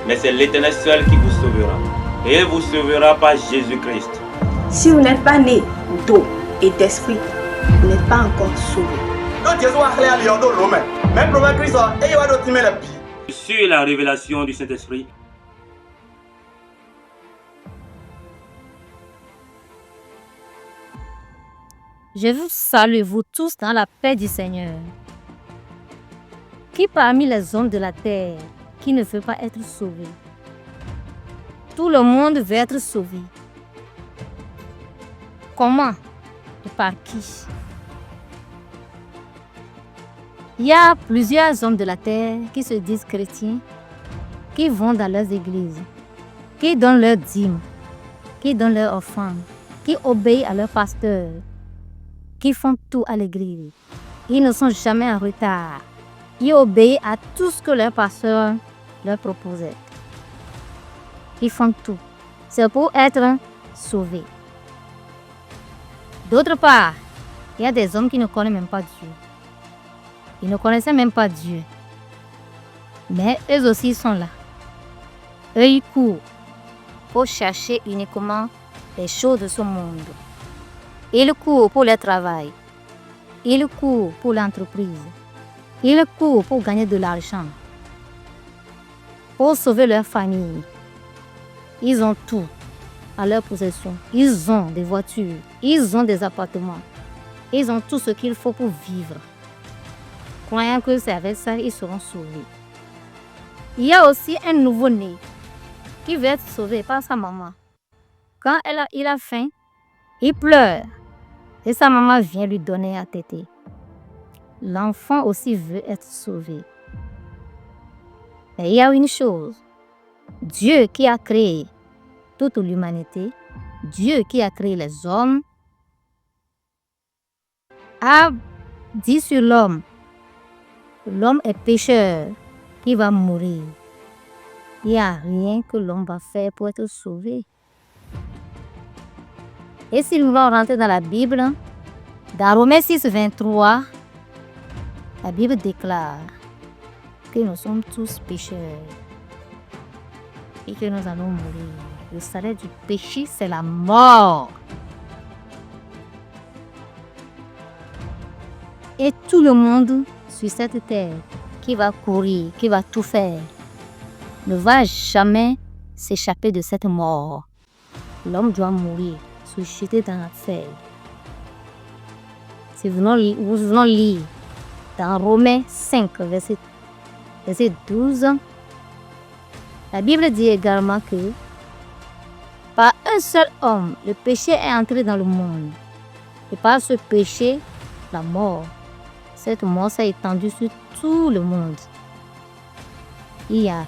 mais c'est l'Éternel seul qui vous sauvera. Et il vous sauvera par Jésus-Christ. Si vous n'êtes pas né d'eau et d'esprit, vous n'êtes pas encore sauvé. Sur la révélation du Saint-Esprit, je vous salue, vous tous, dans la paix du Seigneur. Qui parmi les hommes de la terre qui ne veut pas être sauvé? Tout le monde veut être sauvé. Comment et par qui? Il y a plusieurs hommes de la terre qui se disent chrétiens, qui vont dans leurs églises, qui donnent leurs dîmes, qui donnent leurs offrandes, qui obéissent à leur pasteur, qui font tout à l'église. Ils ne sont jamais en retard. Ils obéissent à tout ce que leur pasteur leur proposait. Ils font tout. C'est pour être sauvés. D'autre part, il y a des hommes qui ne connaissent même pas Dieu. Ils ne connaissaient même pas Dieu. Mais eux aussi sont là. Eux, ils courent pour chercher uniquement les choses de ce monde. Ils courent pour le travail. Ils courent pour l'entreprise. Ils courent pour gagner de l'argent. Pour sauver leur famille. Ils ont tout à leur possession. Ils ont des voitures. Ils ont des appartements. Ils ont tout ce qu'il faut pour vivre. Croyant que c'est avec ça qu'ils seront sauvés. Il y a aussi un nouveau-né qui veut être sauvé par sa maman. Quand il a faim, il pleure. Et sa maman vient lui donner à téter. L'enfant aussi veut être sauvé. Mais il y a une chose. Dieu qui a créé toute l'humanité, Dieu qui a créé les hommes, a dit sur l'homme, l'homme est pécheur qui va mourir. Il n'y a rien que l'homme va faire pour être sauvé. Et si nous allons rentrer dans la Bible, dans Romains 6, 23, la Bible déclare que nous sommes tous pécheurs et que nous allons mourir. Le salaire du péché, c'est la mort. Et tout le monde sur cette terre qui va courir, qui va tout faire, ne va jamais s'échapper de cette mort. L'homme doit mourir, se jeter dans la terre. Si nous voulons lire dans Romains 5, verset 12, la Bible dit également que par un seul homme, le péché est entré dans le monde. Et par ce péché, la mort. Cette mort s'est étendue sur tout le monde. Il n'y a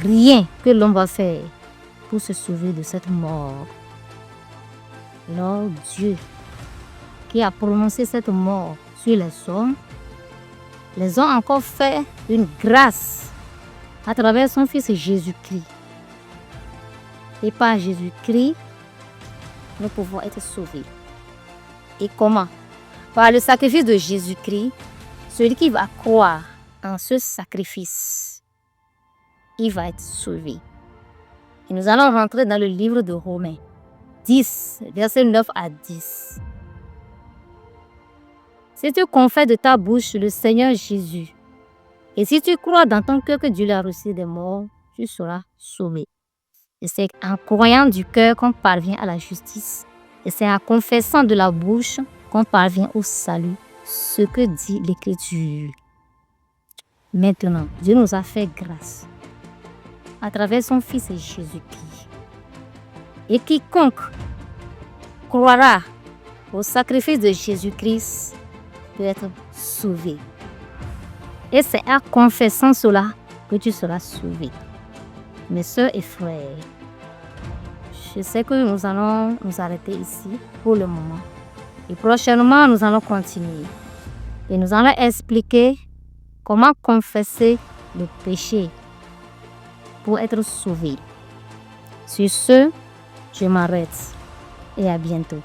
rien que l'homme va faire pour se sauver de cette mort. Alors Dieu, qui a prononcé cette mort sur les ont encore fait une grâce à travers son Fils Jésus-Christ. Et par Jésus-Christ, nous pouvons être sauvés. Et comment? Par le sacrifice de Jésus-Christ, celui qui va croire en ce sacrifice, il va être sauvé. Et nous allons rentrer dans le livre de Romains 10, versets 9 à 10. Si tu confesses de ta bouche le Seigneur Jésus, et si tu crois dans ton cœur que Dieu l'a reçu des morts, tu seras sauvé. Et c'est en croyant du cœur qu'on parvient à la justice. Et c'est en confessant de la bouche qu'on parvient au salut. Ce que dit l'Écriture. Maintenant, Dieu nous a fait grâce à travers son Fils Jésus-Christ. Et quiconque croira au sacrifice de Jésus-Christ peut être sauvé. Et c'est en confessant cela que tu seras sauvé. Mes sœurs et frères, je sais que nous allons nous arrêter ici pour le moment. Et prochainement, nous allons continuer. Et nous allons expliquer comment confesser le péché pour être sauvé. Sur ce, je m'arrête et à bientôt.